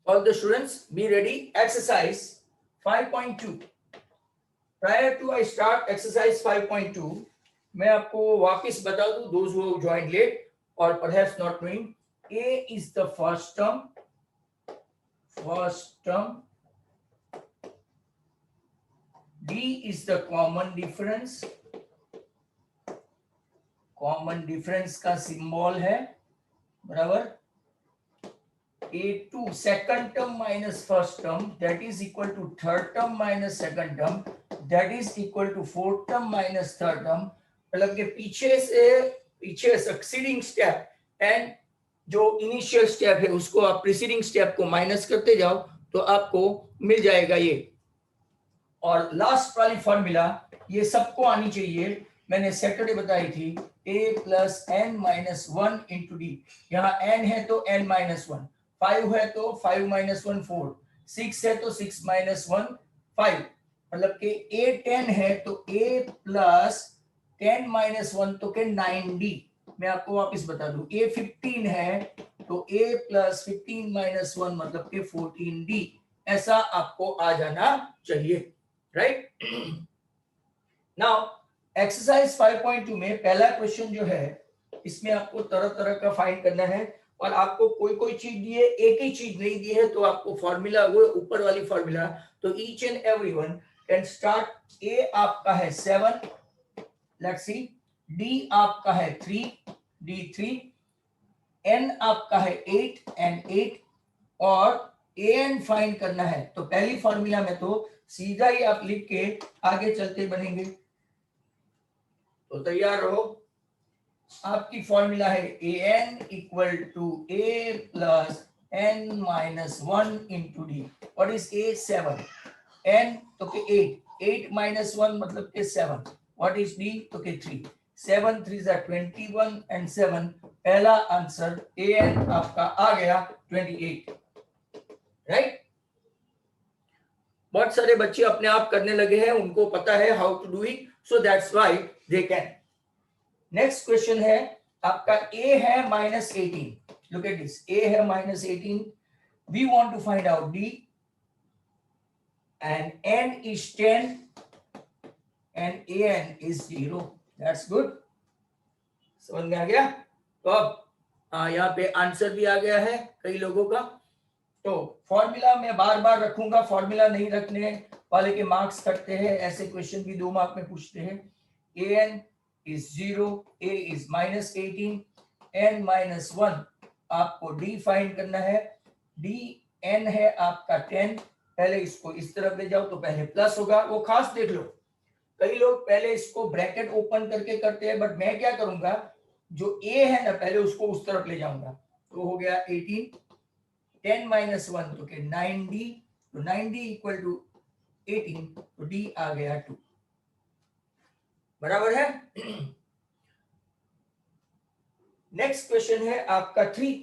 All the students be ready. Exercise 5.2. Prior to I start exercise 5.2, मैं आपको वापस बता दूं, those who have joined late or perhaps not knowing, A is the first term, D is the common difference का symbol है, बराबर. A2 second term minus first term, that is equal to third term minus second term, that is equal to fourth term minus third term. मतलब कि पीछे succeeding step and जो initial step है उसको आप प्रीसीडिंग स्टेप को minus करते जाओ तो आपको मिल जाएगा ये. और लास्ट वाली फॉर्मूला ये सबको आनी चाहिए, मैंने सैटरडे बताई थी. a plus N minus one into d. यहाँ n है तो n माइनस वन, 5 है तो 5 माइनस वन 4, 6 है तो 6 माइनस वन 5. मतलब कि a 10 है तो a प्लस 10 माइनस वन तो के 9d. मैं आपको वापस बता दूं, a 15 है तो a प्लस 15 माइनस वन मतलब के 14d. ऐसा आपको आ जाना चाहिए, राइट. नाउ एक्सरसाइज 5.2 में पहला क्वेश्चन जो है इसमें आपको तरह तरह का फाइंड करना है और आपको कोई चीज दी है, एक ही चीज नहीं दी है तो आपको फॉर्मूला वो ऊपर वाली फॉर्मूला. तो each and everyone can start. A आपका है 7, लेट्स सी. डी आपका है 3, D3. एन आपका है 8 एंड 8 और एन फाइंड करना है. तो पहली फॉर्मूला में तो सीधा ही आप लिख के आगे चलते बनेंगे. तो तैयार रहो. आपकी फॉर्मूला है A N equal to A plus N minus one into D. What is A? 7. N तो के 8, 8 माइनस वन मतलब के 7. What is D? तो के 3. 7 3 21 एंड 7. पहला आंसर ए एन आपका आ गया 28, राइट. बहुत सारे बच्चे अपने आप करने लगे हैं, उनको पता है how to do it, so that's why they can. Next question है आपका a है -18. लुक एट दिस, a है -18. We want to find out d and n is 10 and an is 0. That's good. समझ में आ गया. तो अब यहाँ पे आंसर भी आ गया है कई लोगों का. तो फॉर्मूला मैं बार बार रखूंगा, फॉर्मूला नहीं रखने वाले के मार्क्स कटते हैं. ऐसे क्वेश्चन भी 2 मार्क में पूछते हैं. an is 0, a is -18, n -1 आपको d फाइंड करना है. d n है आपका 10. पहले इसको इस तरफ ले जाओ तो पहले प्लस होगा. वो खास देख लो, कई लोग पहले इसको ब्रैकेट ओपन करके करते हैं, बट मैं क्या करूंगा, जो a है ना पहले उसको उस तरफ ले जाऊंगा. तो हो गया 18, 10 माइनस 1 तो के 9d. तो 9d इक्वल टू 18 तो d आ गया 2. बराबर है. नेक्स्ट क्वेश्चन है आपका 3.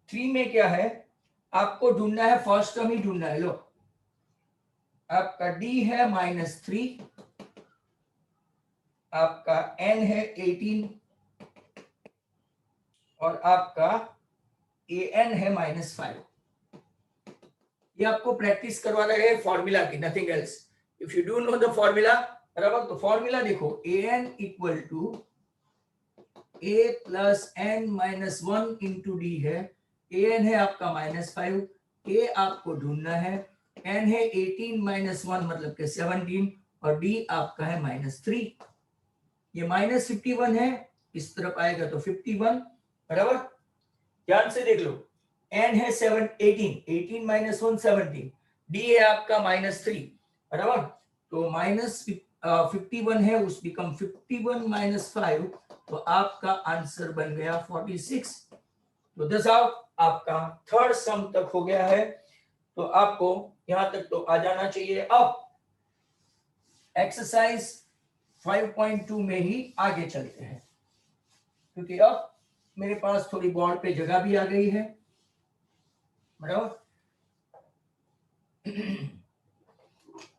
3 में क्या है, आपको ढूंढना है, फर्स्ट टर्म ही ढूंढना है. लो आपका d है -3, आपका n है 18 और आपका an है -5. ये आपको प्रैक्टिस करवा रहे हैं फॉर्मूला की, nothing else. If you do know the formula, बराबर. तो फॉर्मूला देखो, an equal to a plus n minus 1 into d है. an है आपका -5, a आपको ढूंढना है, n है 18 माइनस 1 मतलब के 17 और d आपका है -3. ये -51 है, इस तरफ आएगा तो 51. बराबर. ध्यान से देख लो, n है 18 माइनस 1 17, d है आपका -3. बराबर. तो -51 है, उस बिकम 51 माइनस 5. तो आपका आंसर बन गया 46. तो दिस आउट आपका थर्ड सम तक हो गया है. तो आपको यहां तक तो आ जाना चाहिए. अब एक्सरसाइज 5.2 में ही आगे चलते हैं, क्योंकि अब मेरे पास थोड़ी बोर्ड पे जगह भी आ गई है. बराबर.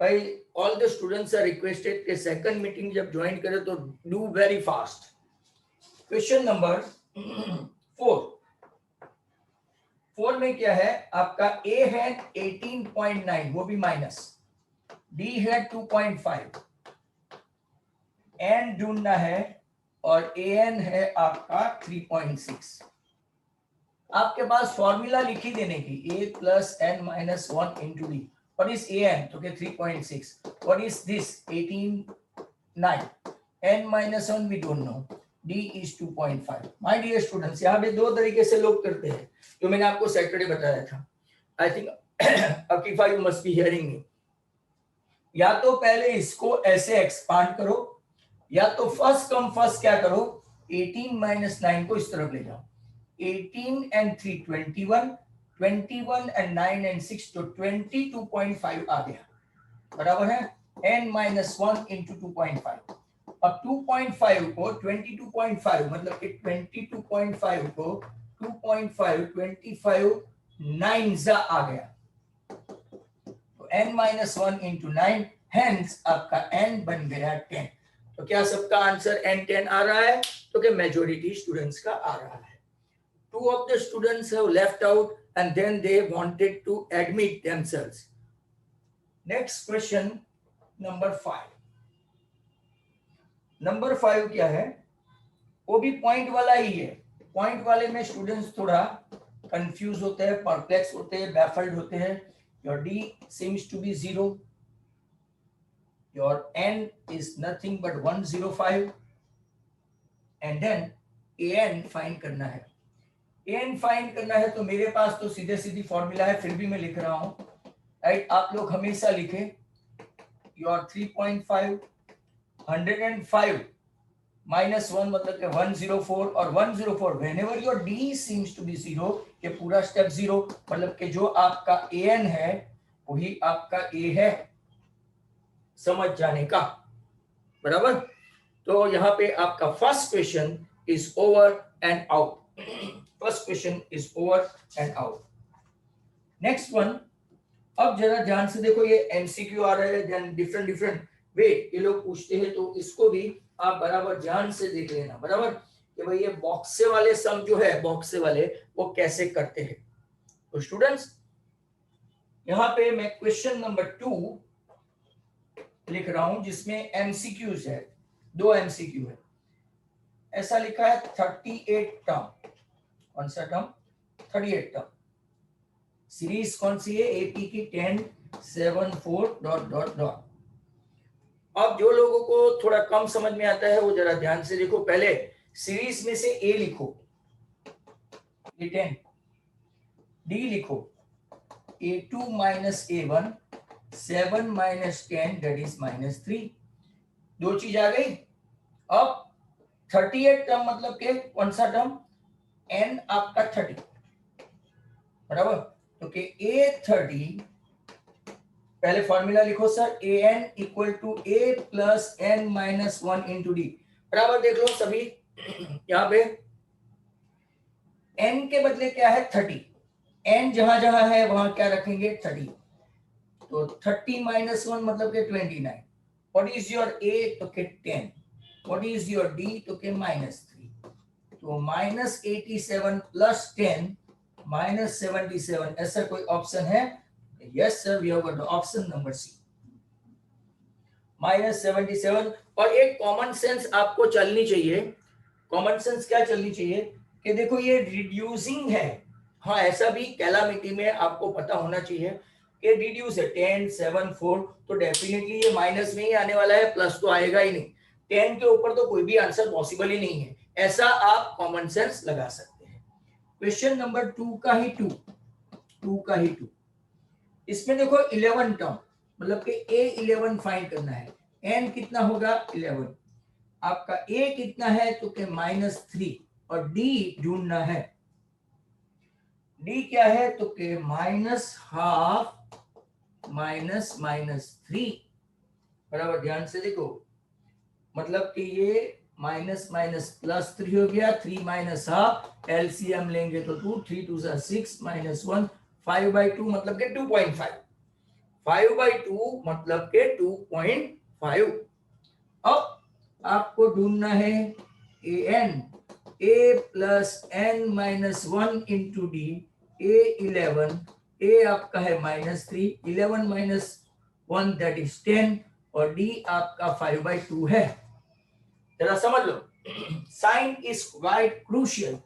भाई all the students are requested कि सेकंड मीटिंग जब ज्वाइन करें तो do very fast. Question number 4 में में क्या है आपका ए है 18.9 वो भी माइनस, डी है 2.5, एन ढूंढना है और ए एन है आपका 3.6। आपके पास फॉर्मूला लिखी देने की a plus N minus 1 into D. What is a n तो के 3.6, what is this 18.9, n minus 1 we don't know, d is 2.5। my dear students यहाँ पे दो तरीके से लोग करते हैं जो मैंने आपको सैटरडे बताया था। I think Akifa you must be hearing me. या तो पहले इसको ऐसे एक्सपांड करो, या तो फर्स्ट कम फर्स्ट क्या करो 18 माइनस 9 को इस तरफ ले जाओ। 18 and 3 21, 21 and 9 and 6 तो 22.5 आ गया, बराबर है n minus 1 into 2.5। अब 2.5 को 22.5 मतलब कि 22.5 को 2.5 25 9 जा आ गया, तो n minus 1 into 9, hence आपका n बन गया 10। तो क्या सबका आंसर n 10 आ रहा है? तो क्या मेजॉरिटी स्टूडेंट्स का आ रहा है। Two of the students have left out and then they wanted to admit themselves. Next question, number 5. Number 5 क्या है? वो भी पॉइंट वाला ही है। पॉइंट वाले में स्टूडेंट्स थोड़ा कंफ्यूज होते हैं, परप्लेक्स होते हैं, बैफल्ड होते हैं। Your d seems to be 0, your n is nothing but 105 and then an find करना है। एन फाइंड करना है तो मेरे पास तो सीधे सीधी फॉर्मूला है, फिर भी मैं लिख रहा हूं, राइट। आप लोग हमेशा लिखे योर 3.5 105 माइनस 1 मतलब कि 104 और 104 whenever your d seems to be 0 ये पूरा स्टेप 0 मतलब कि जो आपका एन है वही आपका ए है, समझ जाने का, बराबर। तो यहाँ पे आपका first question is over and out. First question is over and out. Next one, अब जरा ध्यान से देखो, ये एमसीक्यू आ रहा है, देन डिफरेंट वे ये लोग पूछते हैं, तो इसको भी आप बराबर ध्यान से देख लेना, बराबर, कि भाई ये बॉक्स से वाले सम जो है, बॉक्स से वाले वो कैसे करते हैं। तो स्टूडेंट्स यहाँ पे मैं क्वेश्चन नंबर 2 लिख रहा हूं जिसमें एमसीक्यूज है, 2 एमसीक्यू है। ऐसा लिखा है 38 टर्म, कौन सा टर्म 38 टर्म। सीरीज कौन सी है? एपी की 10 7 4 डॉट डॉट डॉट। अब जो लोगों को थोड़ा कम समझ में आता है वो जरा ध्यान से देखो, पहले सीरीज में से ए लिखो, ए 10, डी लिखो a2 minus a1 7 minus 10 that is minus 3। दो चीज आ गई। अब 38 टर्म मतलब के कौन सा टर्म? n आपका 30, बराबर। तो कि a30 पहले फॉर्मूला लिखो sir, an equal to a plus n minus 1 into d, बराबर। देख लो सभी यहाँ पे n के बदले क्या है 30, n जहां जहां है वहां क्या रखेंगे 30, तो 30 माइनस 1 मतलब के 29। व्हाट इज योर a तो के 10, व्हाट इज योर d तो के माइनस 3, तो माइनस 87 प्लस 10 माइनस 77, ऐसा कोई ऑप्शन है? Yes sir, we have got the option number C, minus 77। और एक कॉमन सेंस आपको चलनी चाहिए। कॉमन सेंस क्या चलनी चाहिए कि देखो ये रिड्यूसिंग है, हाँ ऐसा भी कैलामिटी में आपको पता होना चाहिए कि रिड्यूस है 10 7 4, तो डेफिनेटली ये माइनस में ही आने वाला है, प्लस तो आएगा ही नहीं। 10 के ऊपर तो कोई भी आंसर पॉसिबल ही नहीं है, ऐसा आप कॉमन सेंस लगा सकते हैं। क्वेश्चन नंबर 2 का ही 2 का ही 2, इसमें देखो 11 टर्म मतलब कि a11 फाइंड करना है। n कितना होगा 11, आपका a कितना है तो के माइनस 3, और d ढूंढना है। d क्या है तो के माइनस हाफ माइनस माइनस 3, बराबर। ध्यान से देखो, मतलब कि ये माइनस माइनस प्लस 3 हो गया, 3 माइनस हाफ, एलसीएम लेंगे तो 2, 3 2 6 माइनस 1 5/2 मतलब के 2.5, 5/2 मतलब के 2.5। अब आपको ढूंढना है an, a plus n minus 1 into D A11, A आपका है -3, 11 - 1 दैट इज 10 और D आपका 5/2 है। जरा समझ लो, साइन इज क्वाइट क्रूशियल।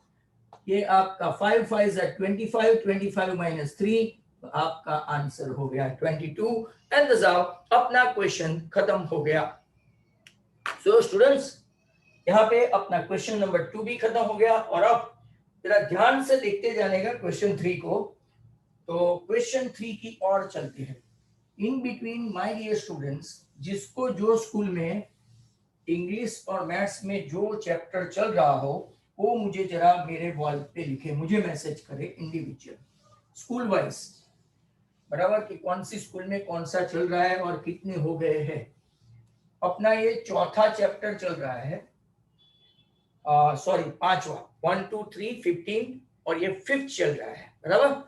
ये आपका 5 5 25, 25 - 3, तो आपका आंसर हो गया 22 एंड अपना क्वेश्चन खत्म हो गया। सो स्टूडेंट्स, यहाँ पे अपना क्वेश्चन नंबर 2 भी खत्म हो गया और अब जरा ध्यान से देखते जानेगा क्वेश्चन 3 को। तो क्वेश्चन 3 की ओर चलते हैं। In between my dear students, जिसको जो स्कूल में इंग्लिश और मैथ्स में जो चैप्टर चल रहा हो वो मुझे जरा मेरे वॉल पे लिखे, मुझे मैसेज करे इंडिविजुअल स्कूल वाइज, बराबर कि कौन सी स्कूल में कौन सा चल रहा है और कितने हो गए हैं। अपना ये चौथा चैप्टर चल रहा है, सॉरी पांचवा, 1 2 3 15 और ये 5th चल रहा है, बराबर।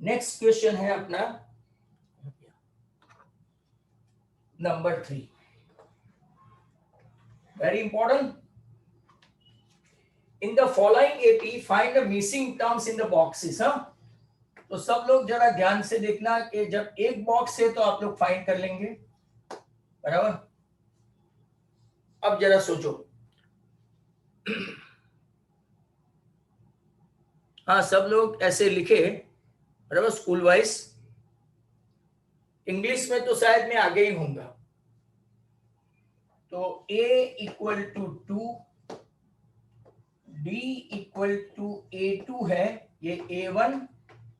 नेक्स्ट क्वेश्चन है अपना number 3, very important. In the following AP find the missing terms in the boxes. तो सब लोग जरा ध्यान से देखना कि जब एक बॉक्स है तो आप लोग फाइंड कर लेंगे, बराबर। अब जरा सोचो, हाँ सब लोग ऐसे लिखे, बराबर, स्कूल वाइज। इंग्लिश में तो शायद मैं आगे ही होऊंगा। तो A = 2, D = A2 है, ये A1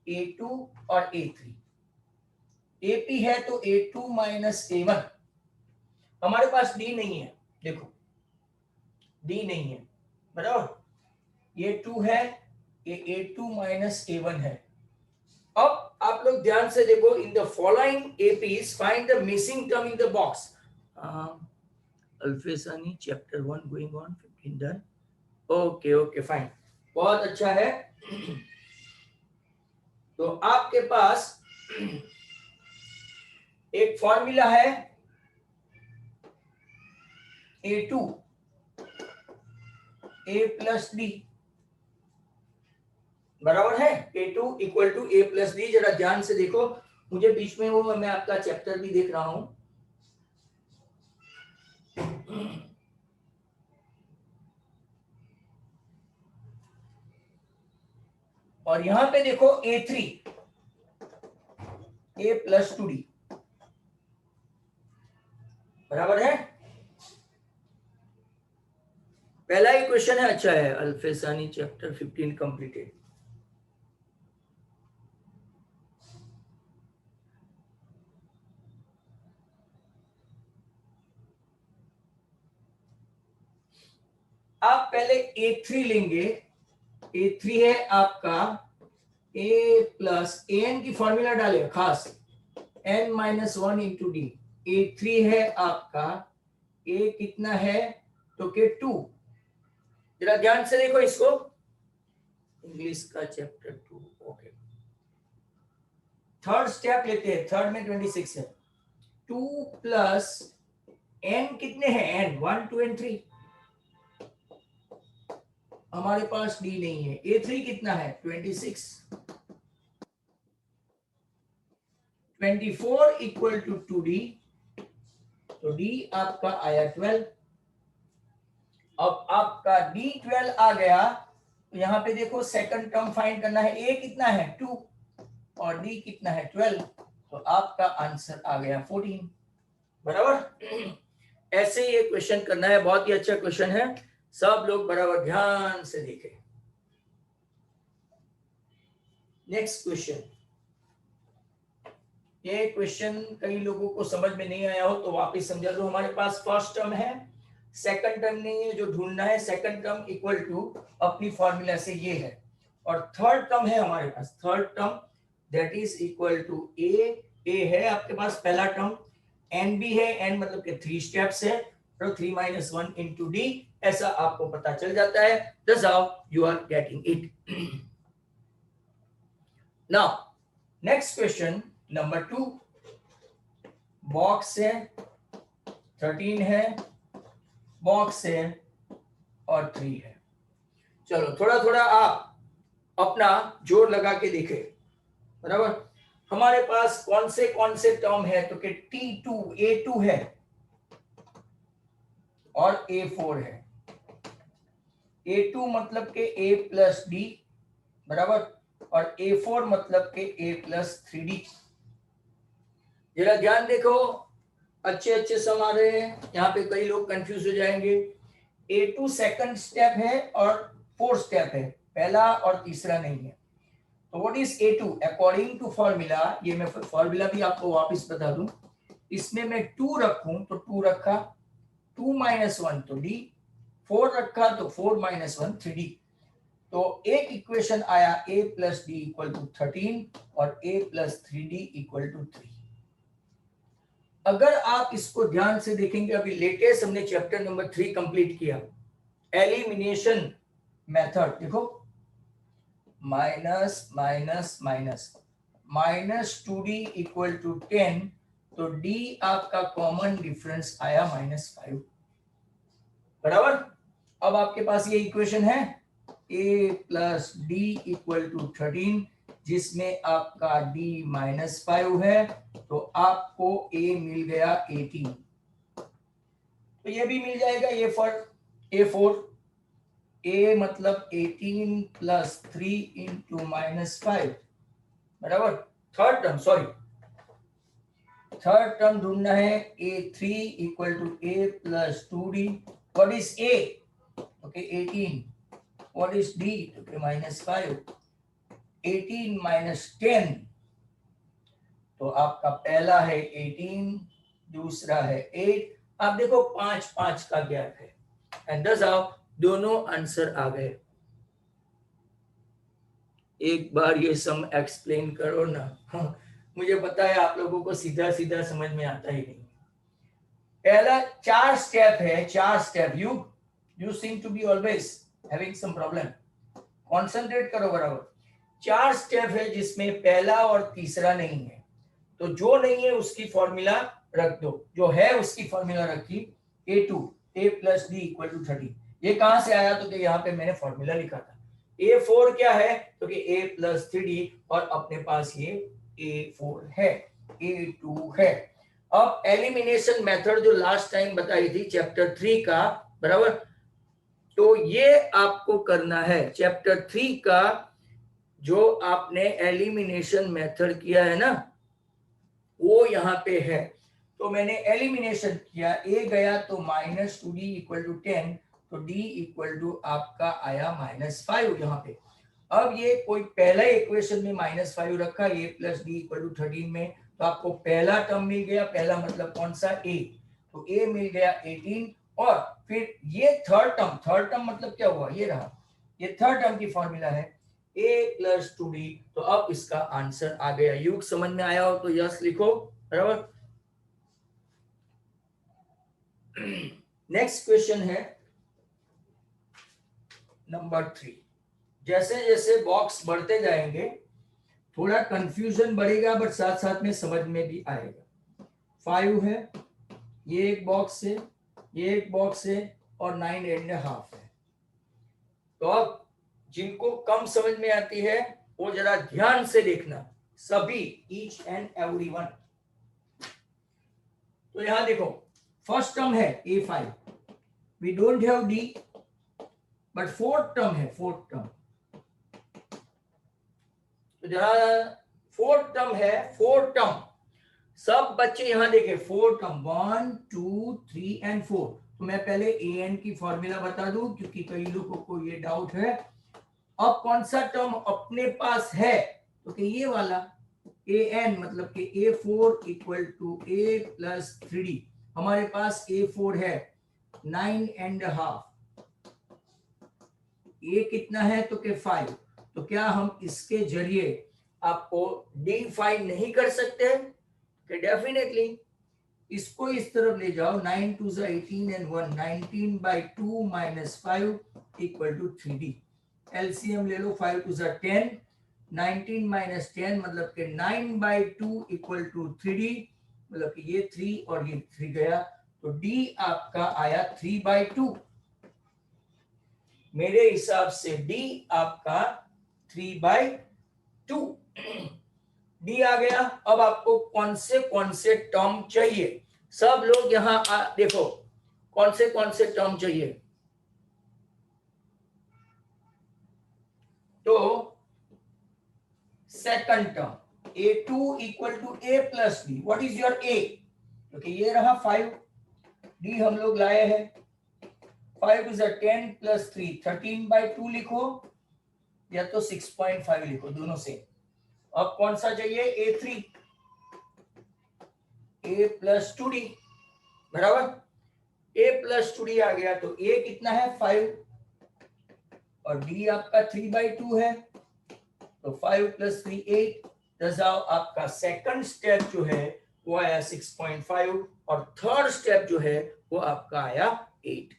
A2 और A3। AP है तो A2 - A1। हमारे पास D नहीं है, देखो D नहीं है, बराबर। ये 2 है, ये A2 - A1 है। अब आप लोग ध्यान से देखो, in the following APs find the missing term in the box. अल्फेसानी chapter 1 going on, 15 done. Okay okay fine, बहुत अच्छा है। तो आपके पास एक फॉर्मूला है A2 A + D, बराबर है। A2 = A + D। जरा ध्यान से देखो, मुझे बीच में वो मैं आपका चैप्टर भी देख रहा हूं। और यहां पे देखो A3 A + 2D, बराबर है। पहला ही क्वेश्चन है, अच्छा है। अल्फेसानी चैप्टर 15 कंप्लीटेड। आप पहले A3 लेंगे। A3 है आपका A + AN की फॉर्मूला डाले खास, n - 1 × D। A3 है आपका, A कितना है तो के 2। जरा ध्यान से देखो इसको, इंग्लिश का चैप्टर 2, ओके। थर्ड स्टेप लेते हैं, थर्ड में 26 है। 2 + n कितने हैं, n 1 2 and 3। हमारे पास D नहीं है। A3 कितना है 26। 24 = 2D, तो D आपका आया 12। अब आपका D12 आ गया, तो यहाँ पे देखो सेकंड टर्म फाइंड करना है। A कितना है 2 और D कितना है 12, तो आपका आंसर आ गया 14, बराबर। ऐसे ये क्वेश्चन करना है, बहुत ही अच्छा क्वेश्चन है। सब लोग बराबर ध्यान से देखें। नेक्स्ट क्वेश्चन, ये क्वेश्चन कई लोगों को समझ में नहीं आया हो तो वापस समझा दो। हमारे पास फर्स्ट टर्म है, सेकंड टर्म नहीं है, जो ढूंढना है सेकंड टर्म = अपनी फॉर्मूला से ये है, और थर्ड टर्म है हमारे पास, third term that is = A है आपके पास पहला टर्म, n भी है, n मतलब के 3 स्टेप्स है, तो 3 - 1 × D, ऐसा आपको पता चल जाता है। That's how you are getting it. Now next question number 2, box है, 13 है, बॉक्स है और 3 है। चलो थोड़ा थोड़ा आप अपना जोर लगा के देखे, बराबर। हमारे पास कौन से टर्म है, तो कि T2 A2 है और A4 है। A2 मतलब के A प्लस डी, बराबर, और A4 मतलब के A प्लस 3D। जरा ध्यान देखो, अच्छे अच्छे सम आ रहे हैं, यहाँ पे कई लोग कंफ्यूज हो जाएंगे। A2 सेकंड स्टेप है और 4 स्टेप है, पहला और तीसरा नहीं है। तो what is A2 according to formula, ये मैं फॉर्मूला भी आपको वापस बता दूं। इसमें मैं 2 रखूं तो 2 रखा, 2 माइनस 1 तो D, 4 रखा तो 4 माइनस 1 3D। तो एक इक्वेशन आया A plus D equal to 13 और A plus 3D equal to 3। अगर आप इसको ध्यान से देखेंगे, अभी लेटेस्ट हमने चैप्टर नंबर 3 कंप्लीट किया, एलिमिनेशन मेथड। देखो minus minus minus minus 2D equal to 10, तो D आपका कॉमन डिफरेंस आया -5, बराबर। अब आपके पास ये इक्वेशन है A plus D equal to 13, जिसमें आपका D -5 है, तो आपको A मिल गया 18। तो ये भी मिल जाएगा ये फॉर A4, A मतलब 18 प्लस 3 इंटू -5, बराबर। थर्ड टर्म ढूंढना है, A3 equal to A plus 2D। What is A, okay 18। What is D, okay -5। 18 minus 10, तो आपका पहला है 18, दूसरा है 8। आप देखो 5 का गैप है, एंड दस आप दोनों आंसर आ गए। एक बार ये सम एक्सप्लेन करो ना। मुझे पता है आप लोगों को सीधा सीधा समझ में आता ही नहीं। पहला 4 स्टेप है, 4 step. You seem to be always having some problem, concentrate करो, बराबर। 4 स्टेप है जिसमें पहला और तीसरा नहीं है, तो जो नहीं है उसकी फॉर्मूला रख दो, जो है उसकी फॉर्मूला रखी। A2 A plus D equal to 30। ये कहां से आया, तो यहाँ पे मैंने फॉर्मूला लिखा था। A4 क्या है, तो कि A प्लस 3D, और अपने पास ये A4 है, A2 है। अब एलिमिनेशन मेथड जो लास्ट टाइम बताई थी चैप्टर 3 का, बराबर, तो ये आपको करना है चैप्टर 3 का। जो आपने एलिमिनेशन मेथड किया है ना, वो यहाँ पे है। तो मैंने एलिमिनेशन किया, A गया तो -2D इक्वल टू 10, तो D इक्वल टू आपका आया -5 यहाँ पे। अब ये कोई पहला इक्वेशन में -5 रखा, A plus D equal to 13 में, तो आपको पहला टर्म मिल गया। पहला मतलब कौन सा, A, तो A मिल गया 18। और फिर ये थर्ड टर्म मतलब क्या हुआ, ये रहा, ये थर्ड टर्म की फॉर्मूला है A प्लस 2D। तो अब इसका आंसर आ गया। युग समझ में आया हो तो यस लिखो, बराबर। नेक्स्ट क्वेश्चन है नंबर 3। जैसे जैसे बॉक्स बढ़ते जाएंगे थोड़ा कंफ्यूजन बढ़ेगा, बट साथ साथ में समझ में भी आएगा। 5 है, ये एक बॉक्स है, ये एक बॉक्स है, और 9.5 है। तो अब जिनको कम समझ में आती है वो जरा ध्यान से देखना, सभी, ईच एंड एवरी वन। तो यहां देखो, फर्स्ट टर्म है A5, we don't have D, but fourth term है, फोर्थ टर्म। तो जहां फोर्थ टर्म है, फोर्थ टर्म, सब बच्चे यहां देखें, फोर्थ टर्म 1 2 3 एंड 4। तो मैं पहले an की फॉर्मूला बता दूं, क्योंकि कई लोगों को ये डाउट है। अब कौन सा टर्म अपने पास है, तो कि ये वाला an, मतलब कि A4 equal to A plus 3D। हमारे पास A4 है 9.5, A कितना है, तो कि 5। तो क्या हम इसके जरिए आपको D फाइंड नहीं कर सकते, कि डेफिनेटली इसको इस तरफ ले जाओ, 9 2 18 and 1 19/2 -5 equal to 3D। LCM ले लो, 5 2 10, 19 - 10 मतलब कि 9/2 इक्वल टू 3D, मतलब कि ये 3 और ये 3 गया, तो D आपका आया 3/2। मेरे हिसाब से D आपका 3/2 डी आ गया। अब आपको कौन से टर्म चाहिए, सब लोग यहाँ देखो कौन से टर्म चाहिए। तो second term a2 equal to a plus b, what is your a, क्योंकि ये रहा 5, d हम लोग लाए हैं, 5 इज 10 प्लस 3 13/2 लिखो या तो 6.5 लिखो, दोनों से। अब कौन सा चाहिए, a3, a प्लस 2d बराबर, a प्लस 2d आ गया तो a कितना है 5 और d आपका 3/2 है, तो 5 प्लस 3 8। दसाओ आपका सेकंड स्टेप जो है वो आया 6.5 और थर्ड स्टेप जो है वो आपका आया 8।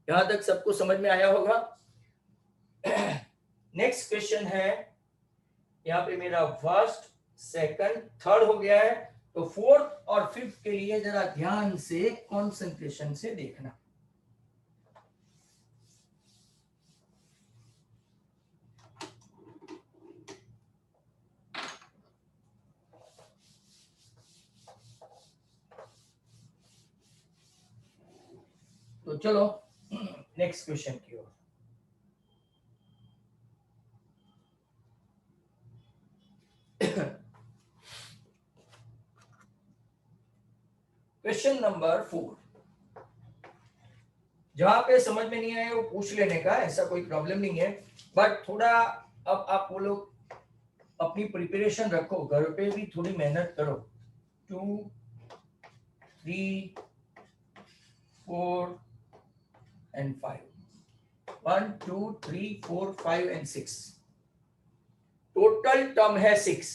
यहां तक सबको समझ में आया होगा। नेक्स्ट क्वेश्चन है, यहाँ पे मेरा फर्स्ट सेकंड थर्ड हो गया है, तो फोर्थ और फिफ्थ के लिए जरा ध्यान से कंसंट्रेशन से देखना। तो चलो नेक्स्ट क्वेश्चन की ओर। क्वेश्चन नंबर 4, जहां पे समझ में नहीं आए वो पूछ लेने का, ऐसा कोई प्रॉब्लम नहीं है, बट थोड़ा अब आप वो लोग अपनी प्रिपरेशन रखो, घर पे भी थोड़ी मेहनत करो। 2 3 4 and 5, 1 2 3 4 5 and 6, टोटल टर्म है 6।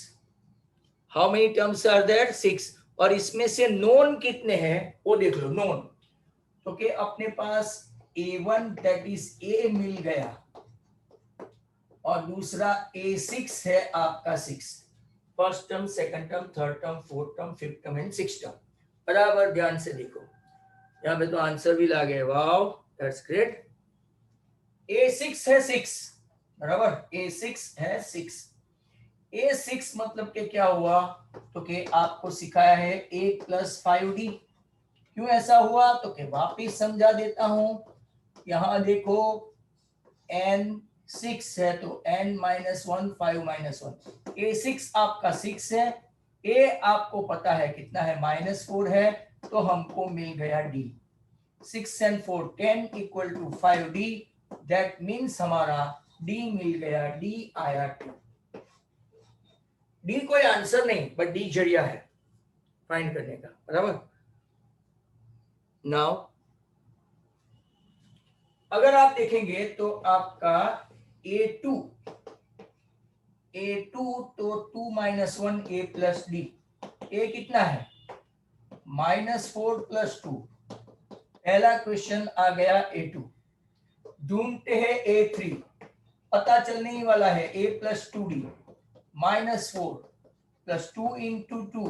How many terms are there, 6। और इसमें से नोन कितने हैं वो देख लो, नोन तो के अपने पास a1 दैट इज a मिल गया और दूसरा a6 है आपका 6, first term second term third term fourth term fifth term and sixth term. बराबर ध्यान से देखो, यहाँ पे तो आंसर भी ला गए, वाओ दैट्स ग्रेट। a6 है 6 बराबर, a6 है 6, a6 मतलब के क्या हुआ, तो के आपको सिखाया है a प्लस 5d। क्यों ऐसा हुआ तो के वापिस समझा देता हूं, यहां देखो n6 है तो n माइनस 1 5 माइनस 1, a6 आपका 6 है, a आपको पता है कितना है -4 है, तो हमको मिल गया d। 6 and 4 10 equal to 5d, that means हमारा d मिल गया, d आया 2। डी कोई आंसर नहीं बट डी जरिया है फाइंड करने का, बराबर। नाउ अगर आप देखेंगे तो आपका a2 तो 2 minus 1 a plus D, a कितना है -4 प्लस 2, पहला क्वेश्चन आ गया a2। ढूंढते हैं a3, पता चलने ही वाला है a plus 2d, -4 plus 2 into 2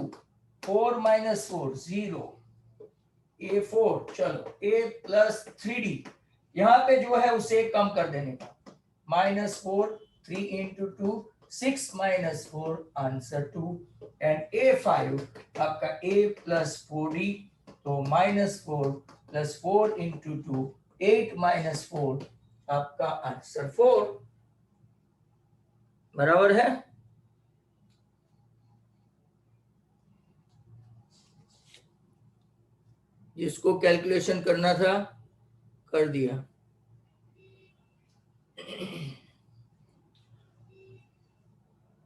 4 minus 4 0, a4 चलो a प्लस 3d, यहाँ पे जो है उसे कम कर देने का, -4 3 into 2 6 minus 4 answer 2 and a5 आपका a प्लस 4d, तो -4 प्लस 4 इंटू 2 8 माइनस 4 आपका आंसर 4, बराबर है। जिसको कैलकुलेशन करना था कर दिया।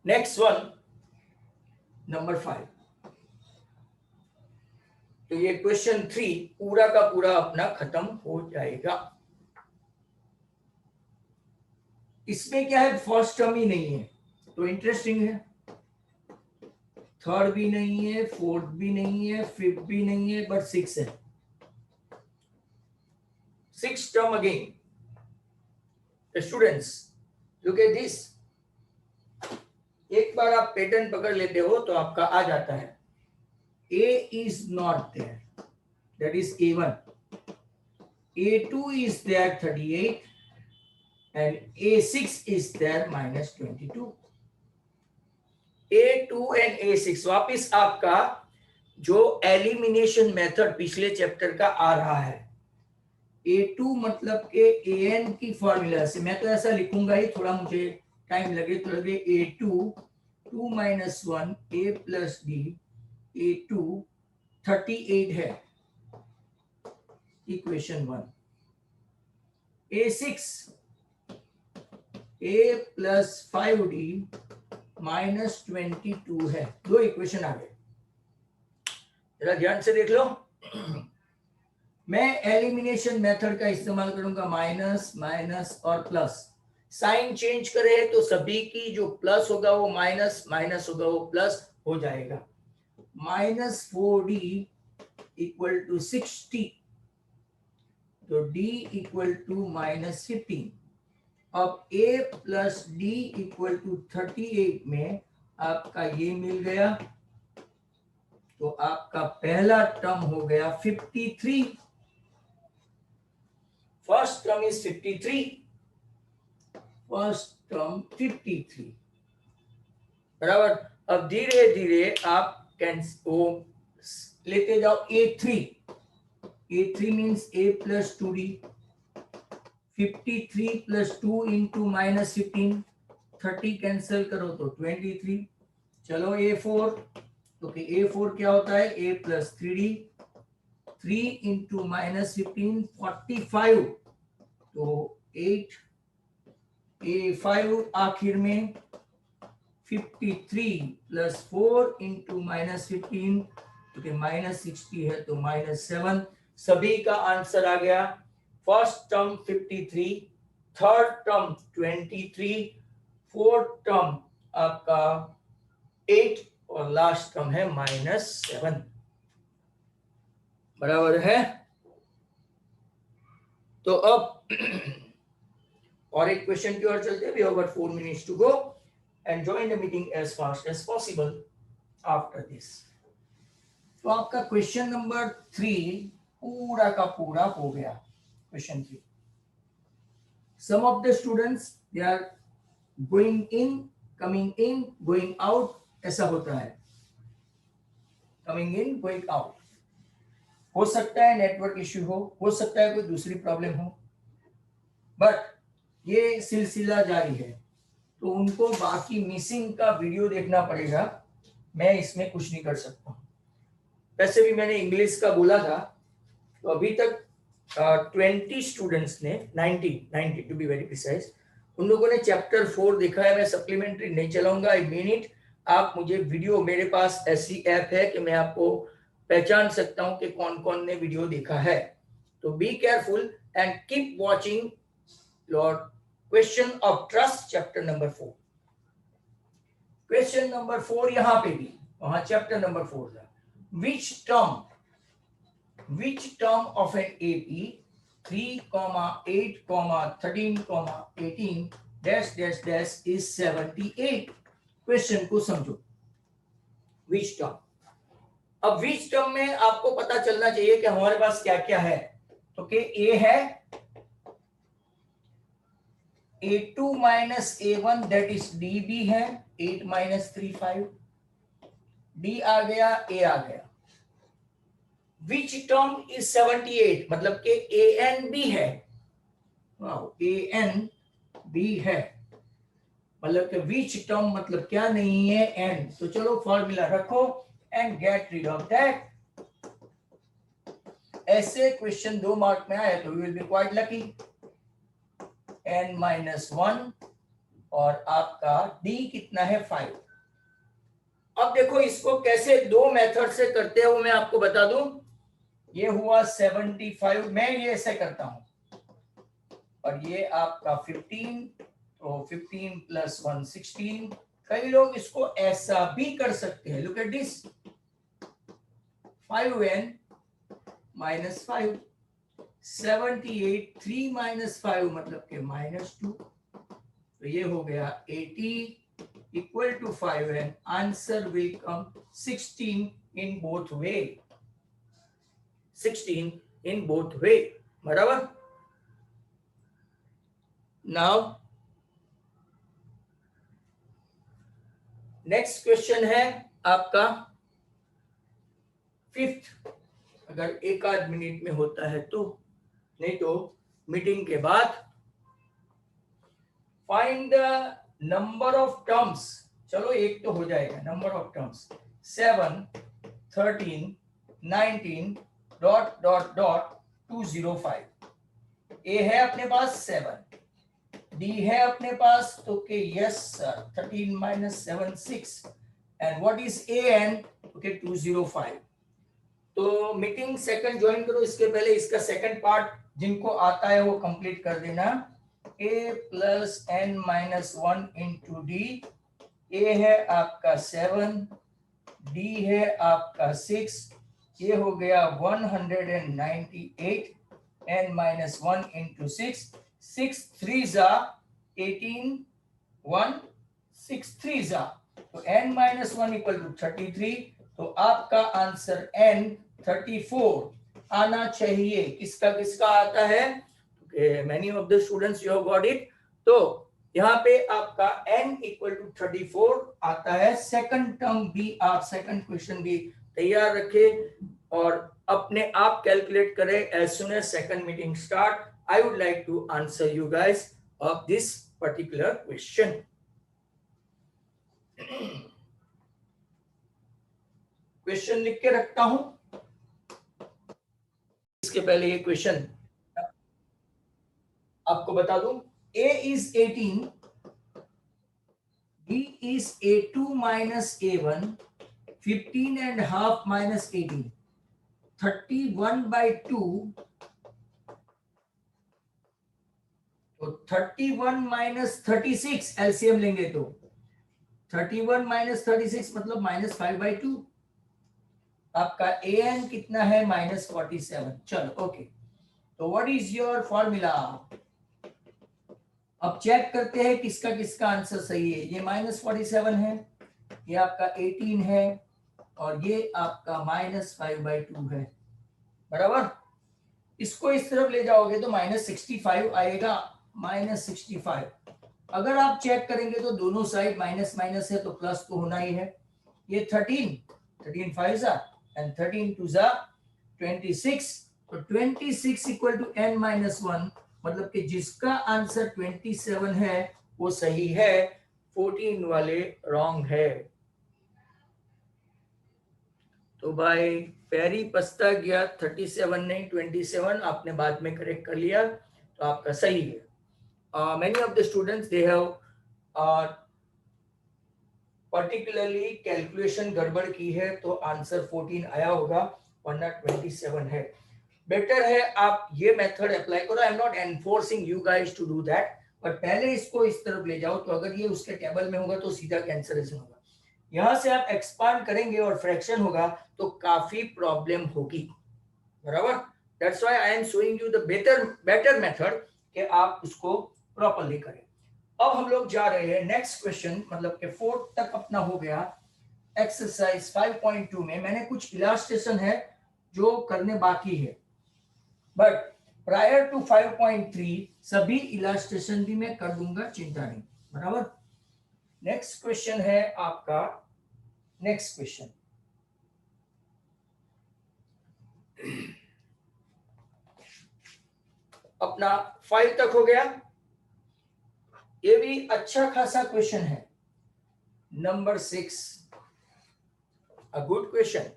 नेक्स्ट वन नंबर 5, तो ये क्वेश्चन 3 पूरा का पूरा अपना खत्म हो जाएगा। इसमें क्या है, फर्स्ट टर्म ही नहीं है तो इंटरेस्टिंग है, थर्ड भी नहीं है, फोर्थ भी नहीं है, फिफ्थ भी नहीं है, बट 6 है। 6 term again, students look at this, एक बार आप पैटर्न पकड़ लेते हो तो आपका आ जाता है। A is not there, that is A1, A2 is there 38, and A6 is there minus 22. A2 and A6 वापिस आपका जो एलिमिनेशन मेथड पिछले चैप्टर का आ रहा है. A2 मतलब के AN की फॉर्मूला से, मैं तो ऐसा लिखूंगा ही, थोड़ा मुझे टाइम लगे तो लगे. A2 2 minus 1 A plus D, A2 38 है, equation 1. A6 A plus 5D minus 22 है. दो इक्वेशन आ गए, जरा ध्यान से देख लो. मैं एलिमिनेशन मेथड का इस्तेमाल करूंगा, माइनस माइनस और प्लस. साइन चेंज करे तो सभी की जो प्लस होगा वो माइनस, माइनस होगा वो प्लस हो जाएगा. माइनस 4D इक्वल टू 60, तो D इक्वल टू माइनस 15. अब A plus D equal to 38 में आपका ये मिल गया, तो आपका पहला टर्म हो गया 53. First term is 53, first term 53, बराबर. अब धीरे धीरे आप लेते जाओ. A3 means A plus 2D, 53 plus 2 into minus 15, 30 cancel करो तो 23. चलो A4, तो A4 क्या होता है, A plus 3D, 3 into minus 15 45, तो 8. A5 आखिर में 53 प्लस 4 इंटू माइनस 15, क्योंकि माइनस 60 है तो माइनस 7. सभी का आंसर आ गया. First term 53, third term 23, fourth term आपका 8 और लास्ट टर्म है माइनस 7. बराबर है. तो अब और एक क्वेश्चन की ओर चलते हैं. We have about 4 minutes to go and join the meeting as fast as possible after this. तो आपका क्वेश्चन नंबर 3 पूरा का पूरा हो गया. Question 3. Some of the students they are going in, coming in, going out, ऐसा होता है. Coming in, going out. हो सकता है नेटवर्क इश्यू हो सकता है कोई दूसरी प्रॉब्लम हो, बट ये सिलसिला जारी है, तो उनको बाकी मिसिंग का वीडियो देखना पड़ेगा. मैं इसमें कुछ नहीं कर सकता. वैसे भी मैंने इंग्लिश का बोला था, तो अभी तक 20 स्टूडेंट्स ने, 90 टू बी वेरी प्रिसाइज, उन लोगों ने चैप्टर 4 देखा है. मैं सप्लीमेंट्री नहीं चलाऊंगा. I mean it. आप मुझे वीडियो, मेरे पास ऐसी ऐप है कि मैं आपको पहचान सकता हूं कि कौन कौन ने वीडियो देखा है. तो be careful and keep watching your question of trust chapter number 4. Question number 4 यहां पे भी, वहां चैप्टर नंबर 4 था. Which term of an AP 3, 8, 13, 18 dash dash dash is 78? Question को समझो. Which term? अब which term में आपको पता चलना चाहिए कि हमारे पास क्या क्या है. तो के A है A2 minus A1 that is DB है 8 minus 3 5. D आ गया, A आ गया. Which term is 78? मतलब के AN भी है. वाओ, AN भी है. मतलब के which term मतलब क्या नहीं है, N. तो चलो फॉर्मूला रखो and get rid of that. ऐसे क्वेश्चन 2 मार्क में आए तो you will be quite lucky. N minus 1 और आपका D कितना है 5. अब देखो इसको कैसे दो मेथड से करते हो मैं आपको बता दूं. ये हुआ 75, मैं ये ऐसे करता हूं, और ये आपका 15, तो 15 प्लस 1 16. कई लोग इसको ऐसा भी कर सकते हैं. Look at this, 5n minus 5, 78, 3 minus 5 मतलब के माइनस 2. तो ये हो गया 80 equal to 5n. Answer will come 16 in both way. 16 in both way. बराबर. नाउ नेक्स्ट क्वेश्चन है आपका फिफ्थ, अगर एक आध मिनट में होता है तो, नहीं तो मीटिंग के बाद। Find the number of terms, चलो एक तो हो जाएगा, number of terms 7, 13, 19 dot dot dot 205। ए है अपने पास 7, डी है अपने पास तो के yes sir 13 minus 7 6, and what is a n, okay 205। तो मीटिंग सेकंड ज्वाइन करो, इसके पहले इसका सेकंड पार्ट जिनको आता है वो कंप्लीट कर देना। a plus N minus 1 into D, A है आपका 7, डी है आपका 6, ये हो गया 198, n माइनस 1 इंटू 6, 6 3 जा 18, 1 6 3 जा, तो n माइनस 1 इक्वल टू 33। तो आपका आंसर n 34 आना चाहिए। किसका किसका आता है? Many of the students you have got it. तो यहाँ पे आपका n इक्वल टू 34 आता है। सेकंड टर्म भी आप सेकंड क्वेश्चन भी तैयार रखें और अपने आप कैलकुलेट करें as soon as second meeting start. I would like to answer you guys of this particular question. Question लिख के रखता हूं, इसके पहले ये क्वेश्चन आपको बता दूं। a is 18, b is a2 minus a1, 15 and half minus 18, 31 by 2, तो 31 minus 36 एलसीएम लेंगे तो 31 minus 36 मतलब minus 5 by 2। आपका an कितना है? minus 47। चलो ओके, तो व्हाट इज योर फॉर्मूला? अब चेक करते हैं किसका किसका आंसर सही है। ये -47 है, ये आपका 18 है और ये आपका -5/2 है, बराबर। इसको इस तरफ ले जाओगे तो -65 आएगा, -65। अगर आप चेक करेंगे तो दोनों साइड माइनस माइनस है तो प्लस तो होना ही है। ये 13 5 जा एंड 13 2 जा 26, तो 26 इक्वल टू n-1, मतलब कि जिसका आंसर 27 है वो सही है, 14 वाले रॉन्ग है। तो भाई पैरी पस्ता गया, 37 नहीं 27 आपने बाद में करेक्ट कर लिया तो आपका सही है। Many of the students they have particularly calculation गड़बड़ की है तो आंसर 14 आया होगा वरना 27 है। बेटर है आप ये मेथड अप्लाई करो। I am not enforcing you guys to do that, but पहले इसको इस तरफ ले जाओ तो अगर ये उसके टेबल में होगा तो सीधा कैंसलेशन होगा। यहां से आप एक्सपांड करेंगे और फ्रैक्शन होगा तो काफी प्रॉब्लम होगी, बराबर। That's why I am showing you the better method कि आप उसको प्रॉपर्ली करें। अब हम लोग जा रहे हैं नेक्स्ट क्वेश्चन, मतलब कि 4 तक अपना हो गया। एक्सरसाइज 5.2 में मैंने कुछ इलास्ट्रेशन है जो करने बाकी है, बट प्रायर टू 5.3 सभी इलास्ट्रेशन भी मैं कर दूंगा, चिंता नहीं, बराबर। नेक्स्ट क्वेश्चन है आपका, नेक्स्ट क्वेश्चन अपना 5 तक हो गया। ये भी अच्छा खासा क्वेश्चन है। Number 6, a good question.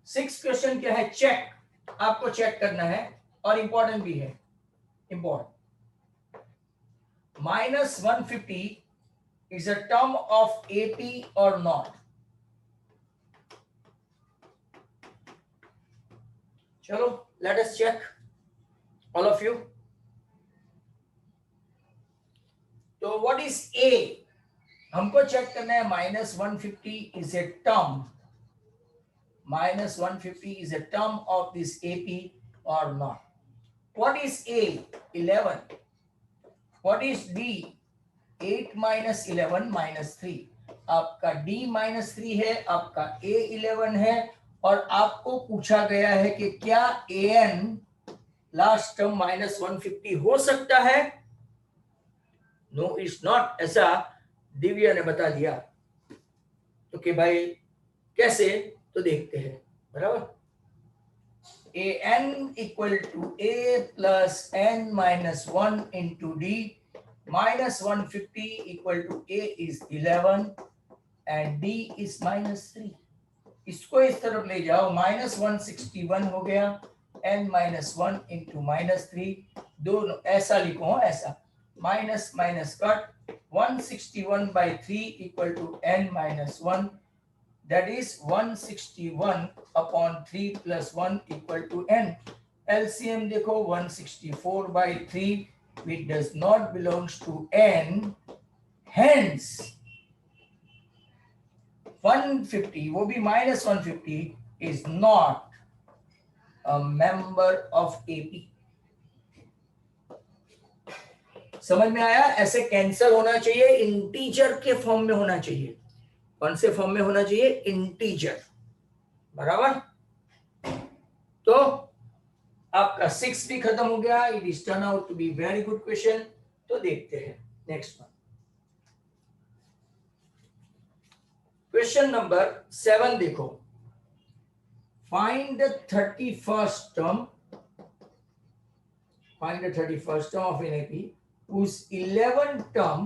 Six question क्या है? चेक, आपको चेक करना है और इंपॉर्टेंट भी है, important. -150 is a term of AP or not? चलो let us check, all of you. तो what is A? हमको चेक करना है -150 is a term, -150 is a term of this AP or not? What is A? 11. What is B? 8 minus 11 minus 3. आपका D-3 है, आपका A11 है, और आपको पूछा गया है कि क्या AN लास्ट टर्म -150 हो सकता है? नो इट्स नॉट, ऐसा दिव्या ने बता दिया। तो कि भाई कैसे, तो देखते हैं। बराबर, AN equal to A plus N-1 into D, -150 equal to A is 11 and D is -3। इसको इस तरफ ले जाओ, -161 हो गया, N-1 इंटू -3, दोनों ऐसा लिखो, ऐसा minus minus cut, 161/3 equal to N-1, that is 161 upon 3 plus 1 equal to n. LCM देखो, 164/3, which does not belongs to n, hence 150, वो भी -150, is not a member of AP। समझ में आया? ऐसे कैंसल होना चाहिए, इंटीजर के फॉर्म में होना चाहिए। कौन से फॉर्म में होना चाहिए? इंटीजर। बराबर, तो आपका 6 भी खत्म हो गया। It is turn out to be very good question. तो देखते हैं नेक्स्ट वन, क्वेश्चन नंबर 7 देखो। Find the 31st term, find the 31st term of an AP whose 11th term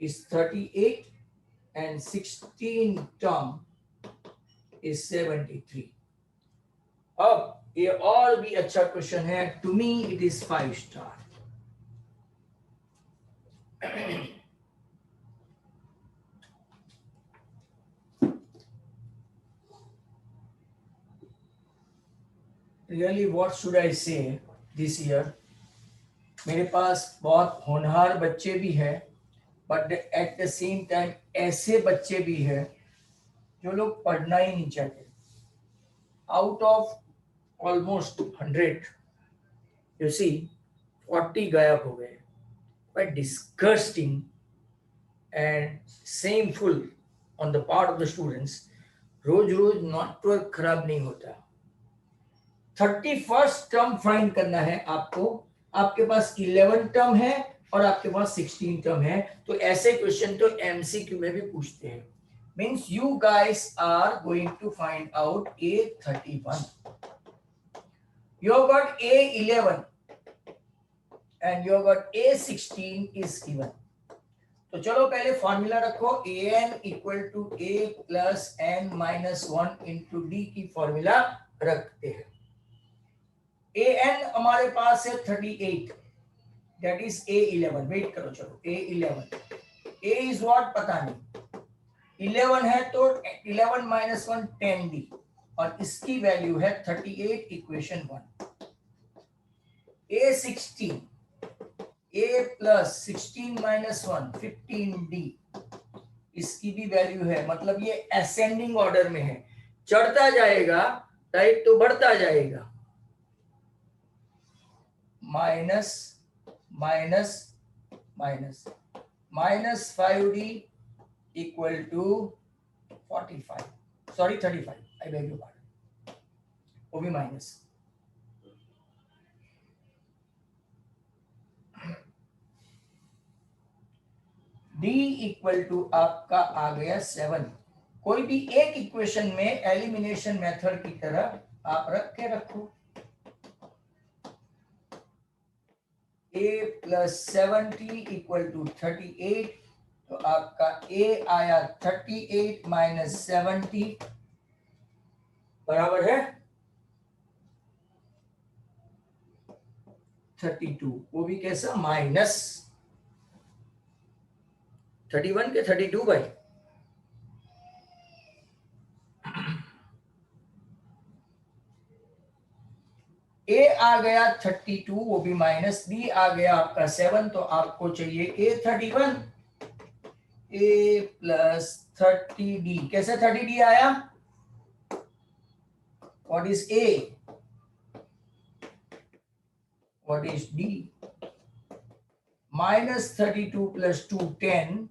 is 38 and 16th term is 73। अब ये और भी अच्छा question है, to me it is 5 star. Really what should I say this year, मेरे पास बहुत होनहार बच्चे भी हैं, but at the same time ऐसे बच्चे भी हैं जो लोग पढ़ना ही नहीं चाहते। Out of almost 100 you see 40 गायब हो गए। Quite disgusting and shameful on the part of the students। रोज रोज नेटवर्क खराब नहीं होता। 31st टर्म फाइंड करना है आपको। आपके पास 11 टर्म है और आपके पास 16 टर्म है, तो ऐसे क्वेश्चन तो एमसीक्यू में भी पूछते हैं। Means you guys are going to find out A31। You have got A11 and you have got A16 is given। तो चलो पहले फॉर्मूला रखो, AN equal to A plus N-1 into D की फॉर्मूला रखते हैं। AN हमारे पास है 38, that is A11। Wait करो, चलो A11, A इज व्हाट पता नहीं, 11 है तो 11 - 1 10D, और इसकी वैल्यू है 38 equation 1। A16, A plus 16 - 1 15D, इसकी भी वैल्यू है, मतलब ये असेंडिंग ऑर्डर में है, चढ़ता जाएगा राइट, तो बढ़ता जाएगा। Minus minus minus -5D equal to 45, sorry 35, I beg your pardon, वो भी माइनस। D इक्वल टू आपका आ गया 7। कोई भी एक इक्वेशन में एलिमिनेशन मेथड की तरह आप रख के रखो। A प्लस 70 इक्वल टू 38, तो आपका A आया 38 माइनस 70 बराबर है 32। वो भी कैसा? माइनस 31 के 32 भाई। A आ गया 32, वो भी माइनस, B आ गया आपका 7, तो आपको चाहिए A31। A प्लस 30D, कैसे 30D आया? What is A? What is D? -32 + 2 10,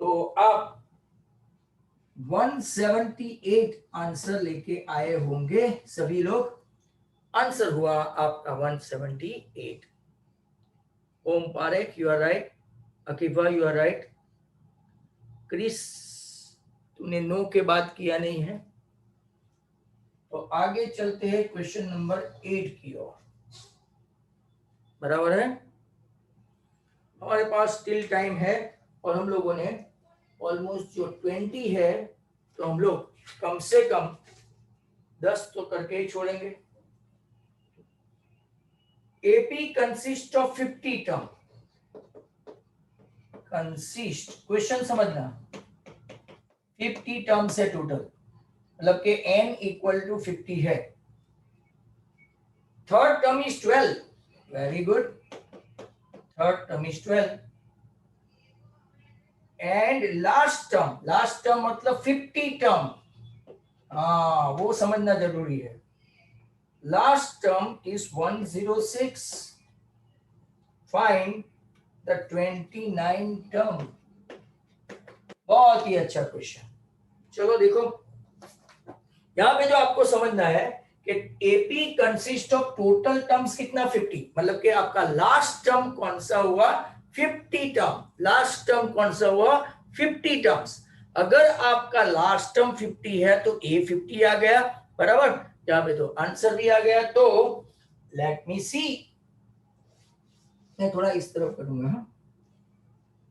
तो आप 178 आंसर लेके आए होंगे सभी लोग। आंसर हुआ आपका 178। Om Parekh you are right, Akiba you are right, Chris तूने नो के बाद किया नहीं है। तो आगे चलते हैं क्वेश्चन नंबर 8 की ओर। बराबर है, हमारे पास स्टिल टाइम है और हम लोगों ने ऑलमोस्ट जो 20 है तो हम लोग कम से कम 10 तो करके ही छोड़ेंगे। AP consist of 50 term, consist question समझना, 50 टर्म्स है टोटल, मतलब कि n इक्वल टू 50 है। Third term is 12, very good, third term is 12 and last term मतलब 50 टर्म, हाँ वो समझना जरूरी है। Last term is 106, find the 29 term. बहुत ही अच्छा क्वेश्चन। चलो देखो, यहां पे जो आपको समझना है कि AP consist of total terms कितना 50, मतलब कि आपका लास्ट टर्म कौन सा हुआ 50 टर्म, लास्ट टर्म कौन सा हुआ 50 टर्म्स। अगर आपका लास्ट टर्म 50 है तो ए 50 आ गया, बराबर, यहाँ पे तो आंसर भी आ गया। तो लेट मी सी, मैं थोड़ा इस तरफ करूंगा।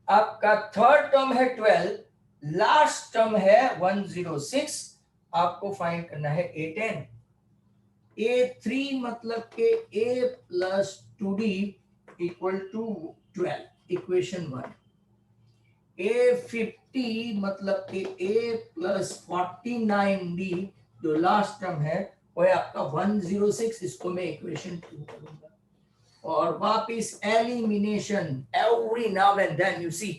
आपका थर्ड टर्म है 12, लास्ट टर्म है 106, आपको फाइंड करना है A10। A3 मतलब के A plus 2D equal to 12, equation 1। A50 मतलब के A प्लस 49D जो लास्ट टर्म है वो है आपका 106, इसको मैं इक्वेशन 2 करूंगा। और वापिस elimination, every now and then you see,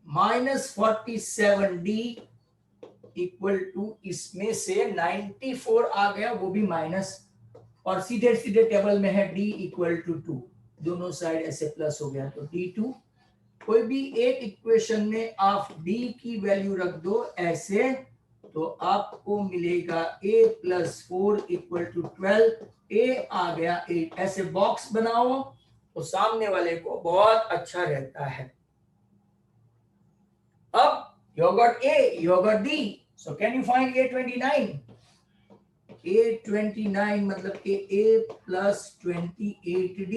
-47D equal to, इसमें से 94 आ गया, वो भी माइनस, और सीधे सीधे टेबल में है D इक्वल टू 2, दोनों साइड ऐसे प्लस हो गया तो D2। कोई भी एक इक्वेशन में आप D की वैल्यू रख दो ऐसे, तो आपको मिलेगा A plus 4 equal to 12, A आ गया 8। ऐसे बॉक्स बनाओ तो सामने वाले को बहुत अच्छा रहता है। अब you got A, you got D, so can you find A29? A29 मतलब कि A plus 28D,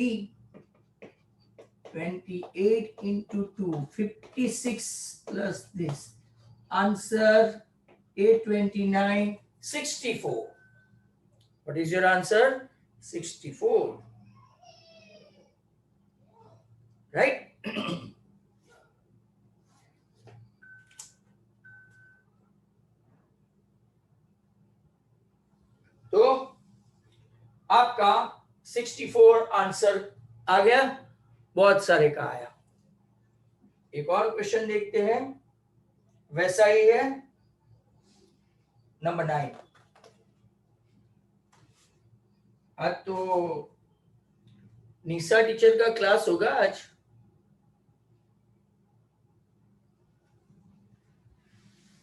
28 into 2, 56 plus this. Answer A29, 64. What is your answer? 64. Right? तो आपका 64 आंसर आ गया, बहुत सारे का आया। एक और क्वेश्चन देखते हैं, वैसा ही है, नंबर 9। आज तो निशा टीचर का क्लास होगा आज,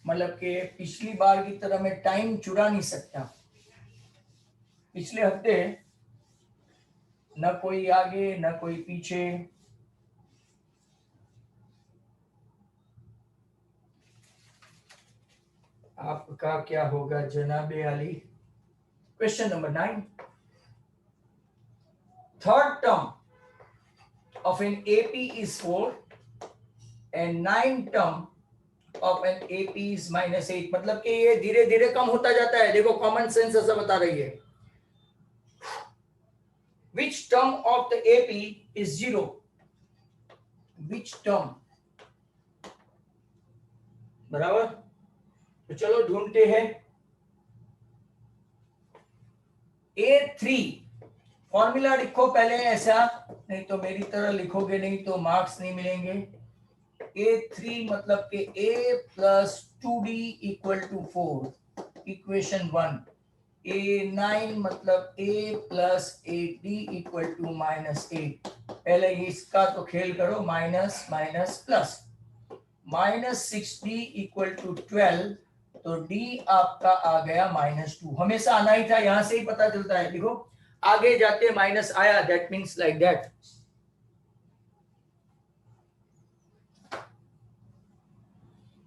मतलब कि पिछली बार की तरह मैं टाइम चुरा नहीं सकता। पिछले हफ्ते न कोई आगे न कोई पीछे, आपका क्या होगा जनाबे Ali. Question number 9, third term of an AP is 4 and 9 term of an AP is -8, मतलब कि ये धीरे धीरे कम होता जाता है। देखो कॉमन सेंस ऐसा बता रही है। Which term of the AP is 0? Which term? बराबर, तो चलो ढूंढते हैं। A3 फॉर्मूला लिखो पहले ऐसा, नहीं तो मेरी तरह लिखोगे नहीं तो मार्क्स नहीं मिलेंगे। A3 मतलब के A plus 2D equal to 4, equation 1। A9 मतलब A plus 8D equal to -8। पहले इसका तो खेल करो, minus minus plus. -6d equal to 12, तो d आपका आ गया -2। हमेशा आना ही था, यहां से ही पता चलता है। देखो आगे जाते माइनस आया, दैट मीन्स लाइक दैट।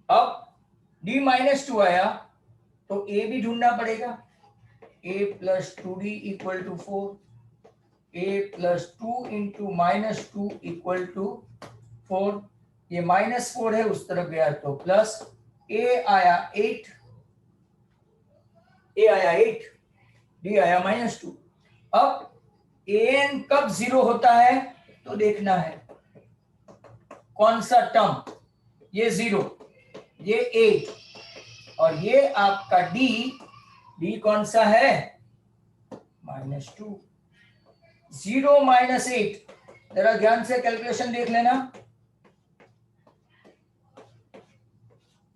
अब d -2 आया तो a भी ढूंढना पड़ेगा। a plus 2d equal to 4, a plus 2 into -2 equal to 4। ये -4 है, उस तरफ गया तो प्लस। a आया 8, a आया 8, d आया -2। अब an कब 0 होता है तो देखना है कौन सा टर्म, ये 0, ये 8 और ये आपका d कौन सा है -2। 0 -8, जरा ध्यान से कैलकुलेशन देख लेना।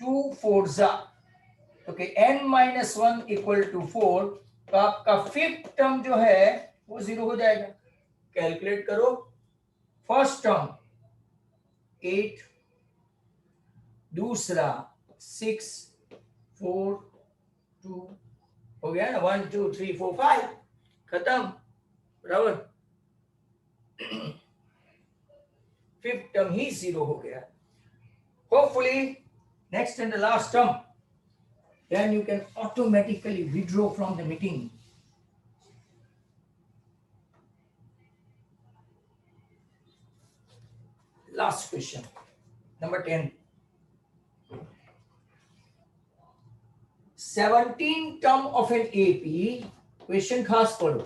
2 4 जा, ओके, n-1 इक्वल टू 4, तो आपका फिफ्थ टर्म जो है वो 0 हो जाएगा। कैलकुलेट करो, फर्स्ट टर्म 8, दूसरा 6, 4, 2 हो गया ना, 1 2 3 4 5 खत्म, बराबर। फिफ्थ टर्म ही 0 हो गया। Hopefully next and the last term, then you can automatically withdraw from the meeting. Last question, number 10. 17 term of an AP, question खास पढ़ो।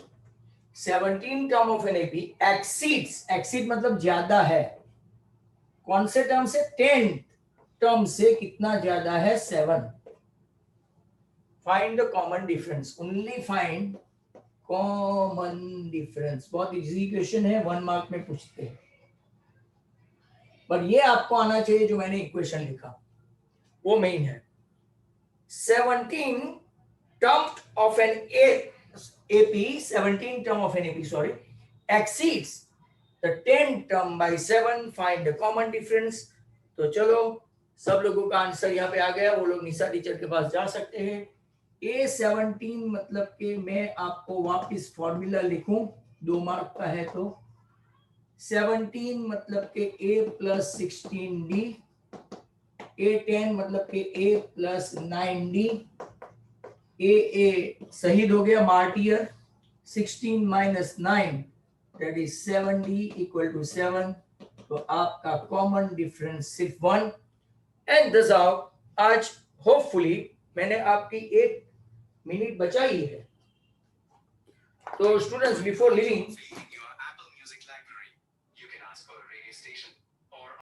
17 term of an AP exceeds, exceed मतलब ज्यादा है, कौन से टर्म से, 10th टर्म से कितना ज्यादा है, 7। Find the common difference, only find common difference. बहुत इजी क्वेश्चन है, 1 मार्क में पूछते हैं, पर ये आपको आना चाहिए जो मैंने इक्वेशन लिखा वो मेन है। 17 term of an AP, 17 term of an AP, sorry, exceeds the 10 term by 7, find the common difference। तो चलो सब लोगों का आंसर यहाँ पे आ गया, वो लोग निशा टीचर के पास जा सकते हैं। A17 मतलब कि मैं आपको वापस फॉर्मूला लिखूं, 2 मार्क का है तो 17 मतलब के a प्लस 16d, A10 मतलब के a प्लस 9d, a शहीद हो गया, martyr. 16 minus 9 that is 7d equal to 7। तो आपका कॉमन डिफरेंस सिर्फ 1। एंड दस आउट, आज होपफुली मैंने आपकी 1 मिनट बचाई है। तो स्टूडेंट्स, बिफोर लिविंग,